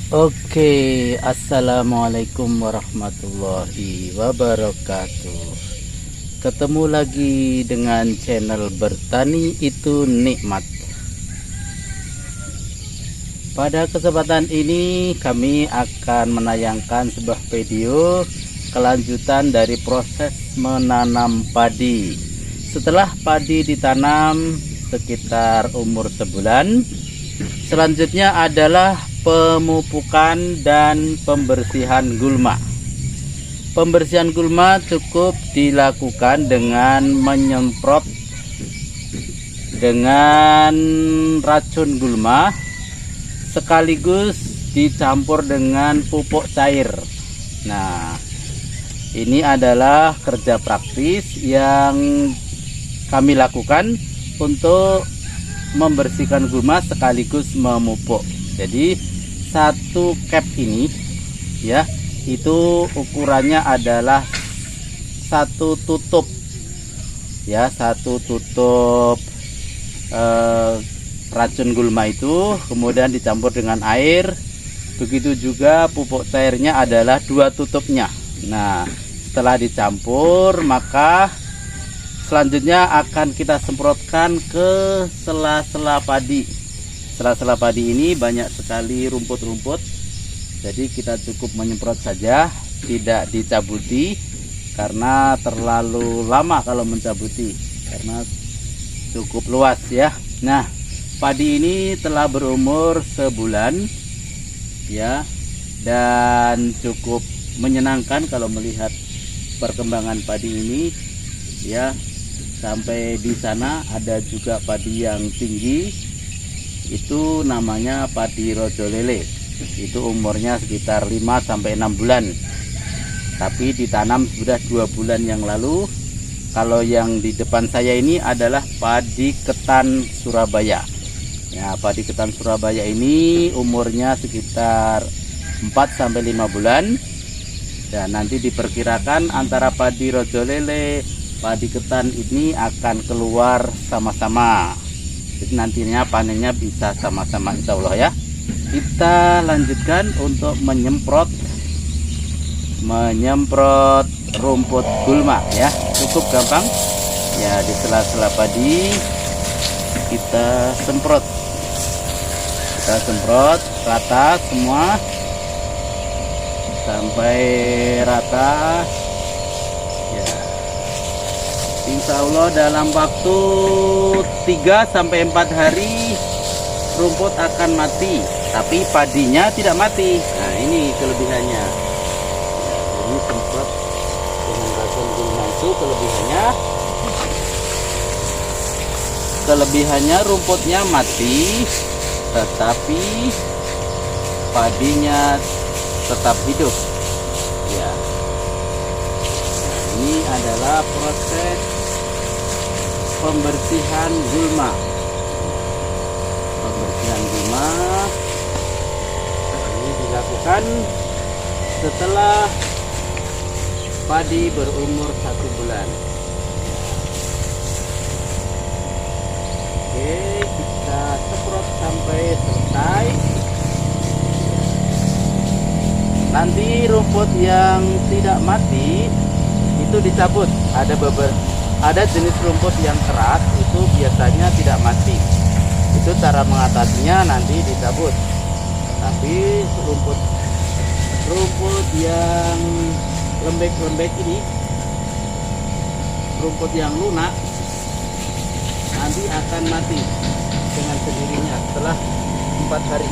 Oke, assalamualaikum warahmatullahi wabarakatuh. Ketemu lagi dengan channel Bertani Itu Nikmat. Pada kesempatan ini kami akan menayangkan sebuah video kelanjutan dari proses menanam padi. Setelah padi ditanam sekitar umur sebulan, selanjutnya adalah pemupukan dan pembersihan gulma. Pembersihan gulma cukup dilakukan dengan menyemprot dengan racun gulma sekaligus dicampur dengan pupuk cair. Nah, ini adalah kerja praktis yang kami lakukan untuk membersihkan gulma sekaligus memupuk. Jadi satu cap ini ya, itu ukurannya adalah satu tutup ya, satu tutup racun gulma itu kemudian dicampur dengan air. Begitu juga pupuk cairnya adalah dua tutupnya. Nah, setelah dicampur maka selanjutnya akan kita semprotkan ke sela-sela padi. Sela-sela padi ini banyak sekali rumput-rumput, jadi kita cukup menyemprot saja, tidak dicabuti karena terlalu lama kalau mencabuti, karena cukup luas ya. Nah, padi ini telah berumur sebulan ya, dan cukup menyenangkan kalau melihat perkembangan padi ini ya. Sampai di sana ada juga padi yang tinggi, itu namanya padi rojo lele. Itu umurnya sekitar 5-6 bulan, tapi ditanam sudah 2 bulan yang lalu. Kalau yang di depan saya ini adalah padi ketan Surabaya ya. Padi ketan Surabaya ini umurnya sekitar 4-5 bulan, dan nanti diperkirakan antara padi rojo lele, padi ketan ini akan keluar sama-sama. Jadi nantinya panennya bisa sama-sama insya Allah ya. Kita lanjutkan untuk menyemprot rumput gulma ya. Cukup gampang ya, di sela-sela padi kita semprot rata semua sampai rata ya. Insya Allah dalam waktu 3-4 hari rumput akan mati, tapi padinya tidak mati. Nah, ini kelebihannya ya, ini semprot dengan racun gulma itu kelebihannya rumputnya mati tetapi padinya tetap hidup ya. Nah, ini adalah proses pembersihan gulma. Ini dilakukan setelah padi berumur 1 bulan. Oke, kita semprot sampai selesai. Nanti rumput yang tidak mati itu dicabut. Ada jenis rumput yang keras itu biasanya tidak mati. Itu cara mengatasinya, nanti dicabut. Tapi rumput yang lembek-lembek ini, rumput yang lunak, nanti akan mati dengan sendirinya setelah 4 hari.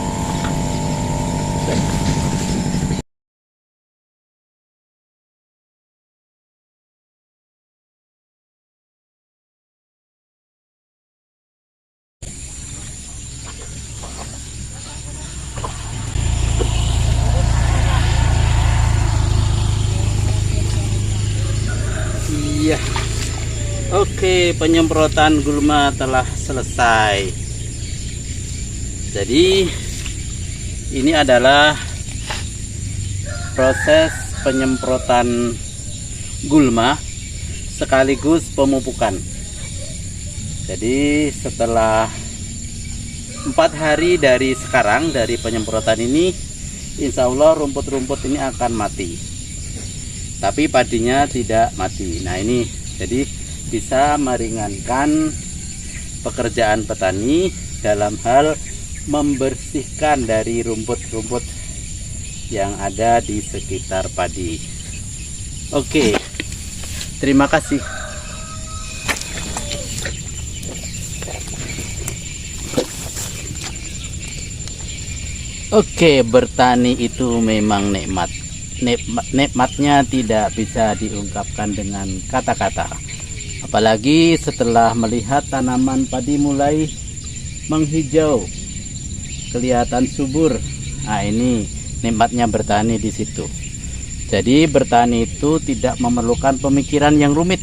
Iya. Oke, penyemprotan gulma telah selesai. Jadi ini adalah proses penyemprotan gulma sekaligus pemupukan. Jadi setelah 4 hari dari sekarang, dari penyemprotan ini, insya Allah rumput-rumput ini akan mati, tapi padinya tidak mati. Nah ini jadi bisa meringankan pekerjaan petani dalam hal membersihkan dari rumput-rumput yang ada di sekitar padi. Oke, terima kasih. Oke, bertani itu memang nikmat. Nikmatnya tidak bisa diungkapkan dengan kata-kata. Apalagi setelah melihat tanaman padi mulai menghijau, kelihatan subur. Nah, ini nikmatnya bertani di situ. Jadi bertani itu tidak memerlukan pemikiran yang rumit.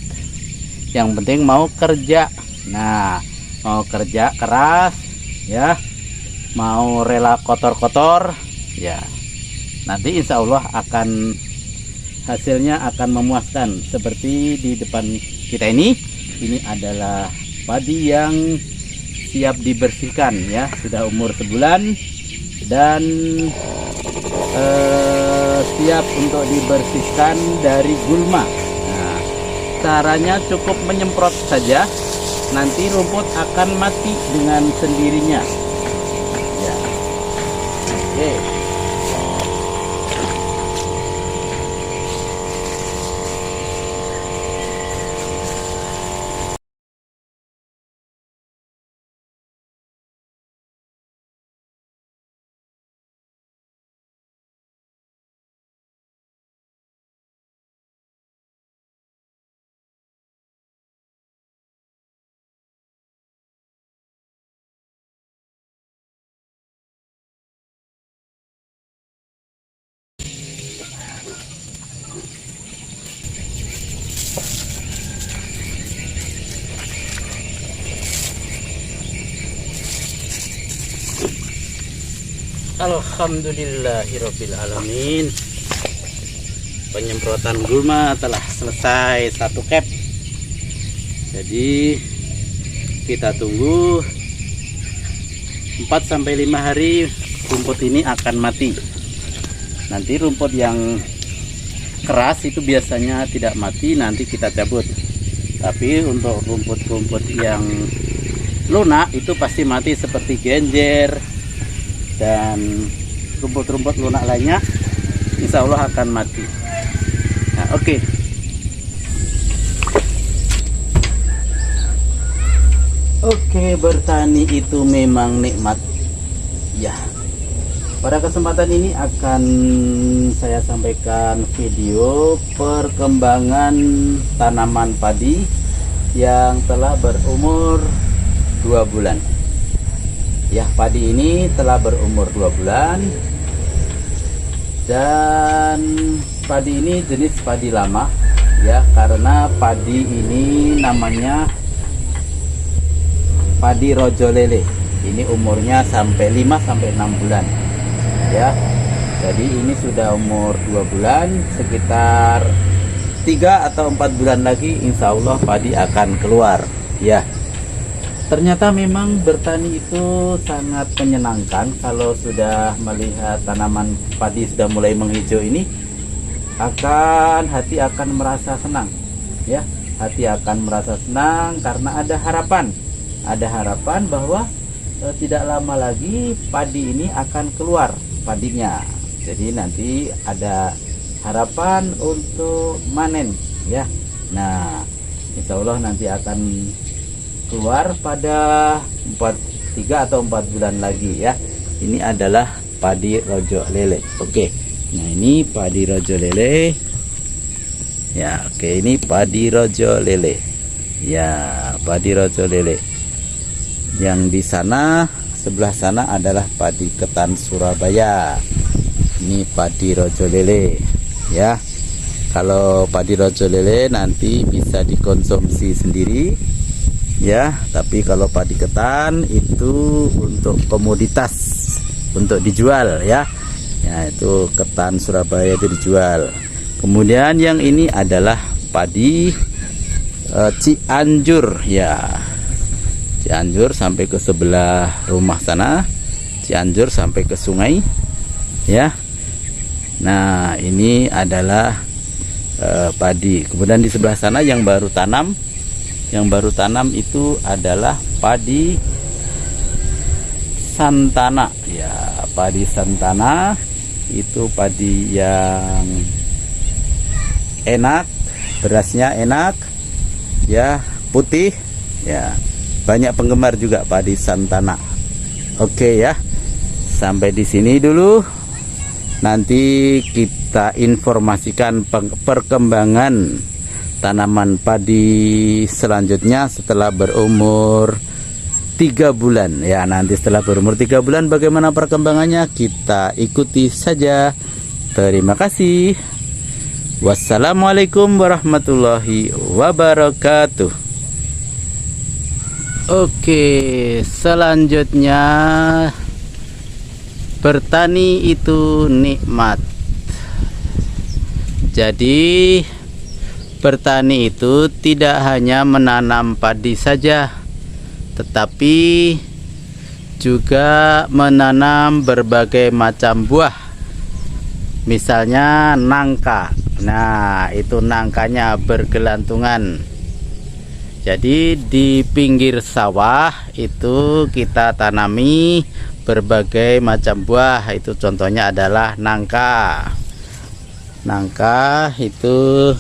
Yang penting mau kerja. Nah, mau kerja keras ya, mau rela kotor-kotor ya, nanti insya Allah akan hasilnya akan memuaskan. Seperti di depan kita ini adalah padi yang siap dibersihkan ya, sudah umur sebulan dan siap untuk dibersihkan dari gulma. Nah, caranya cukup menyemprot saja, nanti rumput akan mati dengan sendirinya. Ya. Oke. Alhamdulillahirabbil alamin. Penyemprotan gulma telah selesai 1 cap. Jadi kita tunggu 4-5 hari, rumput ini akan mati. Nanti rumput yang keras itu biasanya tidak mati, nanti kita cabut. Tapi untuk rumput-rumput yang lunak itu pasti mati, seperti genjer dan rumput-rumput lunak lainnya insya Allah akan mati. Nah, oke. Oke, bertani itu memang nikmat ya. Pada kesempatan ini akan saya sampaikan video perkembangan tanaman padi yang telah berumur 2 bulan. Ya, padi ini telah berumur 2 bulan dan padi ini jenis padi lama ya, karena padi ini namanya padi rojo lele. Ini umurnya sampai 5-6 bulan ya. Jadi ini sudah umur 2 bulan, sekitar 3 atau 4 bulan lagi insya Allah padi akan keluar ya. Ternyata memang bertani itu sangat menyenangkan. Kalau sudah melihat tanaman padi sudah mulai menghijau ini, hati akan merasa senang ya. Hati akan merasa senang karena ada harapan bahwa tidak lama lagi padi ini akan keluar padinya. Jadi nanti ada harapan untuk manen ya. Nah, insya Allah nanti akan keluar pada 3 atau 4 bulan lagi ya. Ini adalah padi rojo lele. Oke. Nah, ini padi rojo lele. Ya, oke, ini padi rojo lele. Ya, padi rojo lele. Yang di sana, sebelah sana adalah padi ketan Surabaya. Ini padi rojo lele ya. Kalau padi rojo lele nanti bisa dikonsumsi sendiri ya, tapi kalau padi ketan itu untuk komoditas, untuk dijual ya. Ya, itu ketan Surabaya itu dijual. Kemudian yang ini adalah padi Cianjur ya. Cianjur sampai ke sebelah rumah sana, Cianjur sampai ke sungai ya. Nah, ini adalah padi. Kemudian di sebelah sana yang baru tanam, itu adalah padi Santana. Ya, padi Santana itu padi yang enak, berasnya enak, ya, putih, ya, banyak penggemar juga padi Santana. Oke ya, sampai di sini dulu. Nanti kita informasikan perkembangan tanaman padi selanjutnya setelah berumur 3 bulan. Ya, nanti setelah berumur 3 bulan bagaimana perkembangannya kita ikuti saja. Terima kasih. Wassalamualaikum warahmatullahi wabarakatuh. Oke, selanjutnya bertani itu nikmat. Jadi bertani itu tidak hanya menanam padi saja, tetapi juga menanam berbagai macam buah. Misalnya nangka. Nah, itu nangkanya bergelantungan. Jadi di pinggir sawah itu kita tanami berbagai macam buah. Itu contohnya adalah nangka. Nangka itu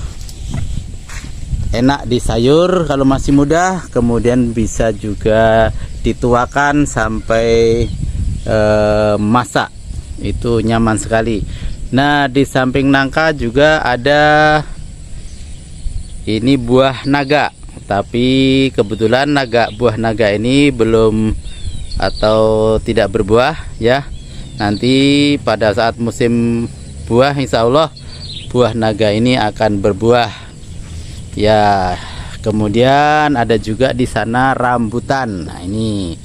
enak disayur kalau masih muda, kemudian bisa juga dituakan sampai masak. Itu nyaman sekali. Nah, di samping nangka juga ada ini buah naga. Tapi kebetulan buah naga ini belum atau tidak berbuah ya. Nanti pada saat musim buah insya Allah buah naga ini akan berbuah ya. Kemudian ada juga di sana rambutan. Nah, ini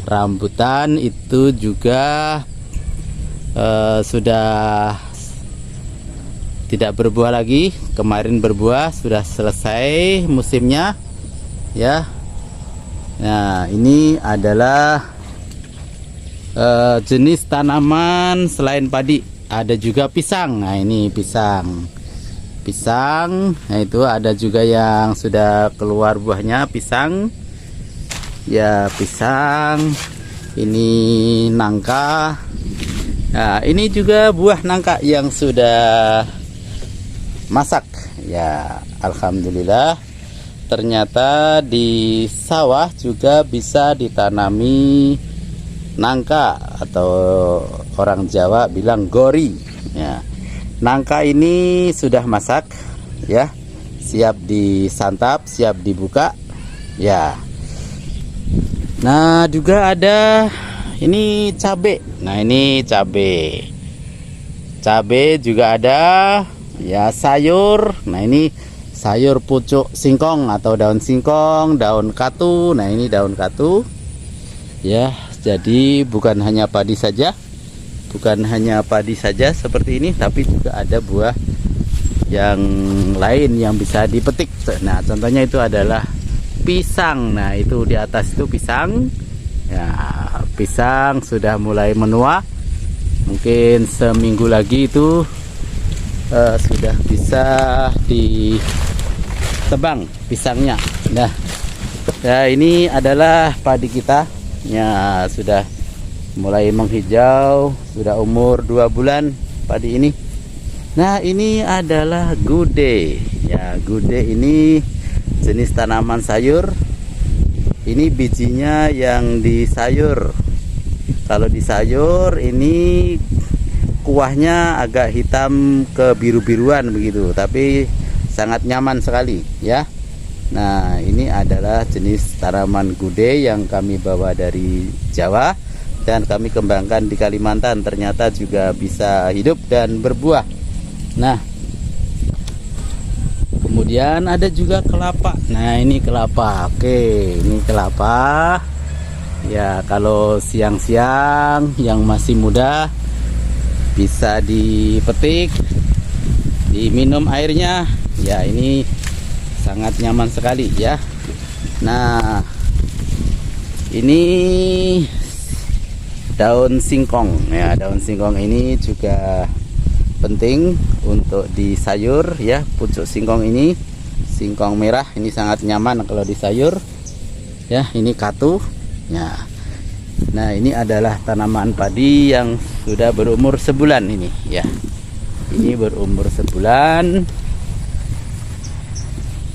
rambutan itu juga sudah tidak berbuah lagi. Kemarin berbuah, sudah selesai musimnya ya. Nah, ini adalah jenis tanaman selain padi. Ada juga pisang. Nah, ini pisang. Nah, itu ada juga yang sudah keluar buahnya, pisang ya. Pisang ini, nangka. Nah, ini juga buah nangka yang sudah masak ya. Alhamdulillah, ternyata di sawah juga bisa ditanami nangka, atau orang Jawa bilang gori ya. Nangka ini sudah masak ya, siap disantap, siap dibuka ya. Nah, juga ada ini cabe. Nah, ini cabe juga ada ya. Sayur, nah ini sayur pucuk singkong atau daun singkong, daun katu. Nah, ini daun katu ya. Jadi bukan hanya padi saja seperti ini, tapi juga ada buah yang lain yang bisa dipetik. Nah, contohnya itu adalah pisang. Nah, itu di atas itu pisang ya. Pisang sudah mulai menua, mungkin seminggu lagi itu sudah bisa ditebang pisangnya. Nah, ya, ini adalah padi kita ya, sudah mulai menghijau, sudah umur 2 bulan padi ini. Nah, ini adalah gude ya. Gude ini jenis tanaman sayur. Ini bijinya yang disayur. Kalau disayur ini kuahnya agak hitam ke biru-biruan begitu, tapi sangat nyaman sekali ya. Nah, ini adalah jenis tanaman gude yang kami bawa dari Jawa dan kami kembangkan di Kalimantan. Ternyata juga bisa hidup dan berbuah. Nah, kemudian ada juga kelapa. Nah, ini kelapa. Oke, ini kelapa ya. Kalau siang-siang yang masih muda bisa dipetik, diminum airnya ya. Ini sangat nyaman sekali ya. Nah, ini daun singkong ya. Daun singkong ini juga penting untuk di sayur ya. Pucuk singkong ini, singkong merah ini sangat nyaman kalau di sayur ya. Ini katu ya. Nah, ini adalah tanaman padi yang sudah berumur sebulan ini ya. Ini berumur sebulan.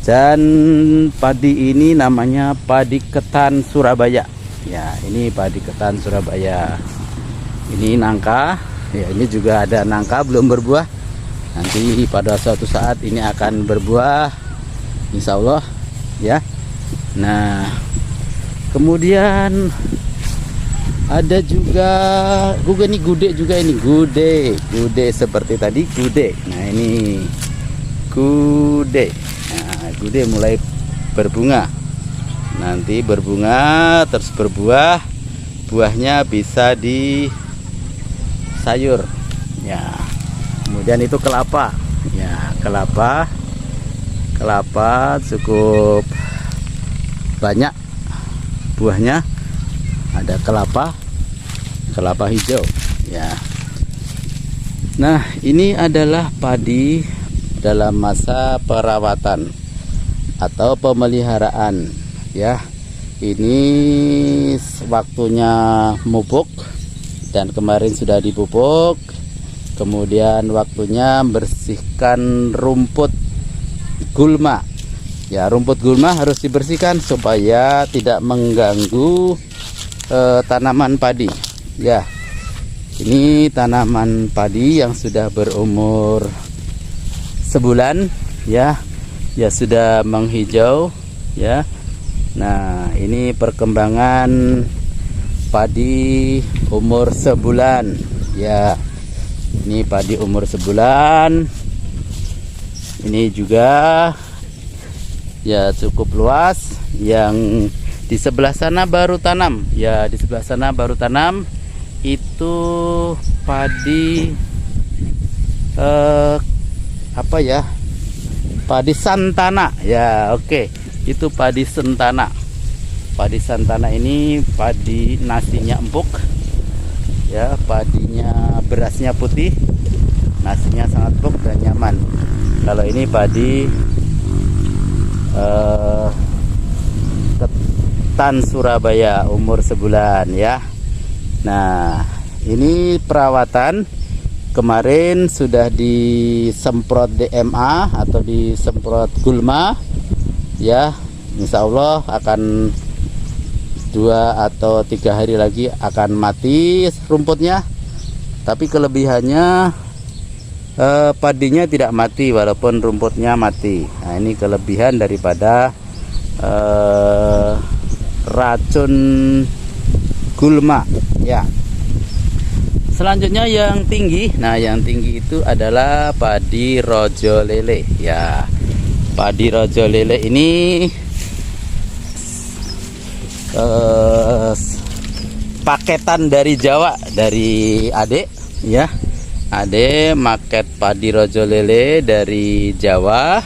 Dan padi ini namanya padi ketan Surabaya ya. Ini padi ketan Surabaya. Ini nangka ya. Ini juga ada nangka belum berbuah. Nanti pada suatu saat ini akan berbuah, insya Allah ya. Nah, kemudian ada juga ini gude juga, ini gude seperti tadi gude. Nah, ini gude. Nah, gude mulai berbunga. Nanti berbunga terus berbuah. Buahnya bisa di sayur ya. Kemudian itu kelapa ya. Kelapa cukup banyak buahnya. Ada kelapa hijau ya. Nah, ini adalah padi dalam masa perawatan atau pemeliharaan ya. Ini waktunya mupuk dan kemarin sudah dipupuk. Kemudian waktunya membersihkan rumput gulma ya. Rumput gulma harus dibersihkan supaya tidak mengganggu tanaman padi ya. Ini tanaman padi yang sudah berumur sebulan ya, sudah menghijau ya. Nah, ini perkembangan padi umur sebulan ya. Ini padi umur sebulan. Ini juga ya cukup luas. Yang di sebelah sana baru tanam ya. Di sebelah sana baru tanam. Itu padi apa ya, padi santana ya. Oke, itu padi santana. Padi santana ini padi nasinya empuk ya. Padinya berasnya putih, nasinya sangat empuk dan nyaman. Kalau ini padi ketan Surabaya umur sebulan ya. Nah, ini perawatan. Kemarin sudah disemprot DMA atau disemprot gulma ya. Insya Allah akan 2 atau 3 hari lagi akan mati rumputnya. Tapi kelebihannya padinya tidak mati walaupun rumputnya mati. Nah, ini kelebihan daripada racun gulma ya. Selanjutnya yang tinggi. Nah, yang tinggi itu adalah padi rojo lele ya. Padi rojo lele ini paketan dari Jawa, dari Ade ya. Ade maket padi rojo lele dari Jawa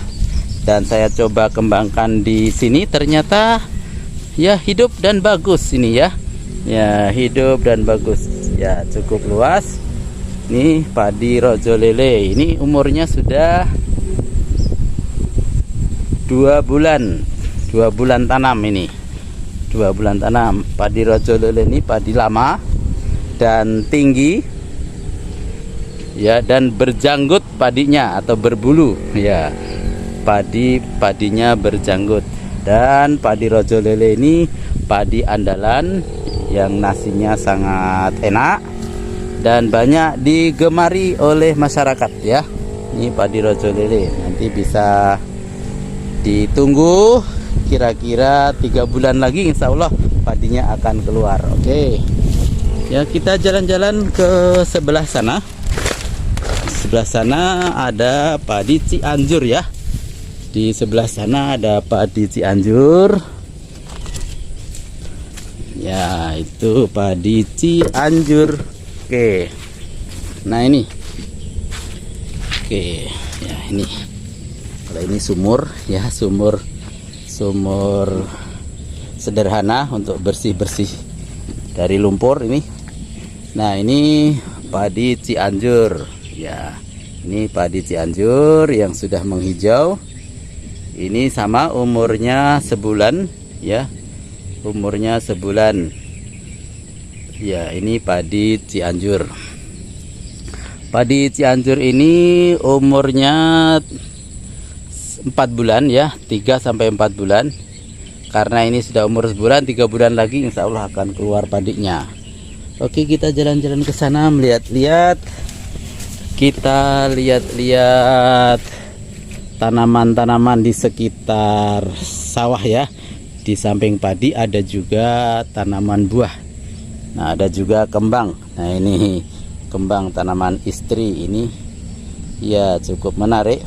dan saya coba kembangkan di sini. Ternyata ya hidup dan bagus ini ya. Ya, hidup dan bagus ya, cukup luas. Nih padi rojo lele ini umurnya sudah 2 bulan. 2 bulan tanam ini. 2 bulan tanam. Padi rojo lele ini padi lama dan tinggi ya, dan berjanggut padinya atau berbulu ya. Padinya berjanggut. Dan padi rojo lele ini padi andalan yang nasinya sangat enak dan banyak digemari oleh masyarakat ya. Ini padi rojo lele, nanti bisa ditunggu kira-kira 3 bulan lagi insya Allah padinya akan keluar. Oke ya, kita jalan-jalan ke sebelah sana. Sebelah sana ada padi Cianjur ya. Di sebelah sana ada padi Cianjur ya. Itu padi Cianjur. Oke, nah ini oke ya. Ini kalau ini sumur ya, sumur sederhana untuk bersih-bersih dari lumpur ini. Nah, ini padi Cianjur ya. Ini padi Cianjur yang sudah menghijau. Ini sama umurnya sebulan ya. Umurnya sebulan. Ya, ini padi Cianjur. Padi Cianjur ini umurnya 4 bulan ya, 3 sampai 4 bulan. Karena ini sudah umur sebulan, 3 bulan lagi insya Allah akan keluar padinya. Oke, kita jalan-jalan ke sana melihat-lihat. Kita lihat-lihat tanaman-tanaman di sekitar sawah ya. Di samping padi ada juga tanaman buah. Nah, ada juga kembang. Nah, ini kembang tanaman istri ini. Ya, cukup menarik.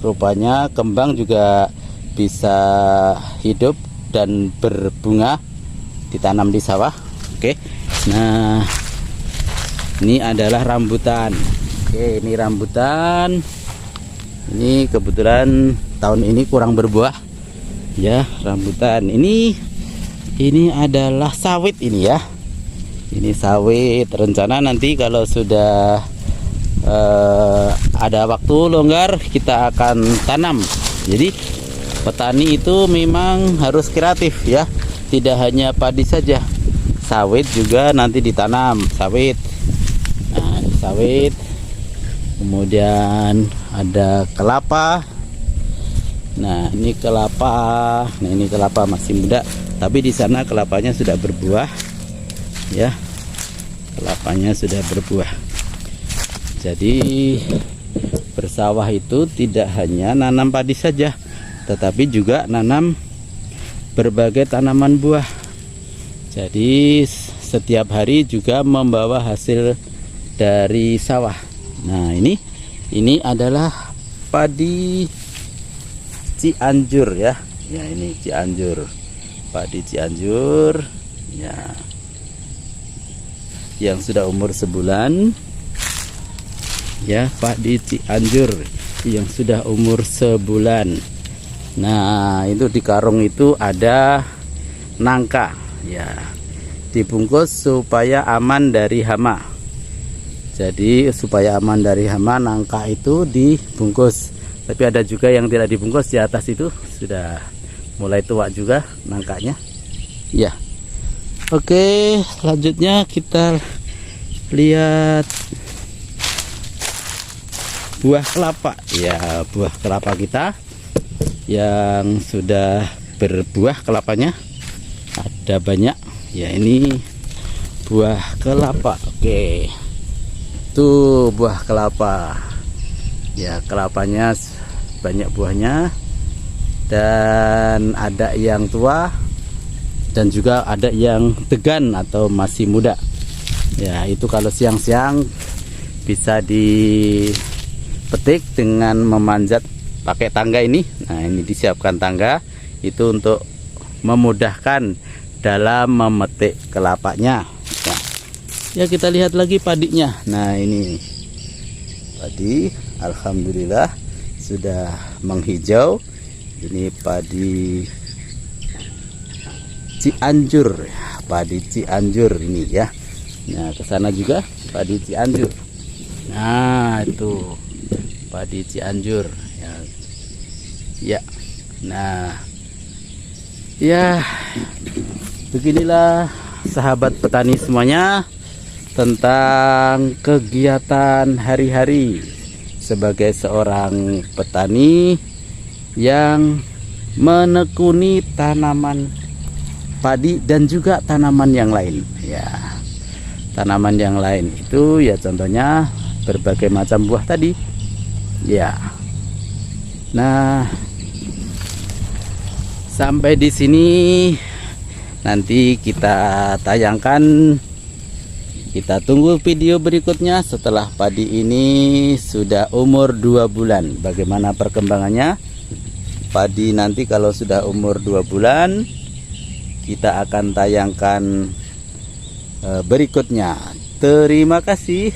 Rupanya kembang juga bisa hidup dan berbunga ditanam di sawah. Oke. Nah, ini adalah rambutan. Oke, ini rambutan. Ini kebetulan tahun ini kurang berbuah. Ya, rambutan. Ini adalah sawit ini ya. Ini sawit. Rencana nanti kalau sudah ada waktu longgar kita akan tanam. Jadi petani itu memang harus kreatif ya. Tidak hanya padi saja. Sawit juga nanti ditanam, sawit. Nah, ini sawit. Kemudian ada kelapa. Nah, ini kelapa. Nah, ini kelapa masih muda, tapi di sana kelapanya sudah berbuah. Ya. Kelapanya sudah berbuah. Jadi bersawah itu tidak hanya nanam padi saja, tetapi juga nanam berbagai tanaman buah. Jadi setiap hari juga membawa hasil dari sawah. Nah, ini adalah padi Cianjur ya. Ya, ini Cianjur. Padi Cianjur ya. Yang sudah umur sebulan. Ya, padi Cianjur yang sudah umur sebulan. Nah, itu di karung itu ada nangka ya. Dibungkus supaya aman dari hama. Jadi supaya aman dari hama, nangka itu dibungkus. Tapi ada juga yang tidak dibungkus, di atas itu sudah mulai tua juga nangkanya. Ya. Oke, selanjutnya kita lihat buah kelapa. Ya, buah kelapa kita yang sudah berbuah kelapanya. Ada banyak. Ya, ini buah kelapa. Oke. Tuh buah kelapa. Ya, kelapanya banyak buahnya. Dan ada yang tua dan juga ada yang tegan atau masih muda. Ya, itu kalau siang-siang bisa dipetik dengan memanjat pakai tangga ini. Nah, ini disiapkan tangga itu untuk memudahkan dalam memetik kelapanya. Ya, kita lihat lagi padinya. Nah, ini padi alhamdulillah sudah menghijau. Ini padi Cianjur, padi Cianjur ini ya. Nah, ke sana juga padi Cianjur. Nah, itu padi Cianjur ya. Ya. Nah, ya beginilah sahabat petani semuanya tentang kegiatan hari-hari sebagai seorang petani yang menekuni tanaman padi dan juga tanaman yang lain ya. Tanaman yang lain itu ya contohnya berbagai macam buah tadi ya. Nah, sampai di sini nanti kita tayangkan. Kita tunggu video berikutnya setelah padi ini sudah umur 2 bulan. Bagaimana perkembangannya? Padi nanti kalau sudah umur 2 bulan kita akan tayangkan berikutnya. Terima kasih.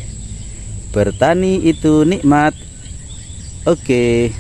Bertani itu nikmat. Oke.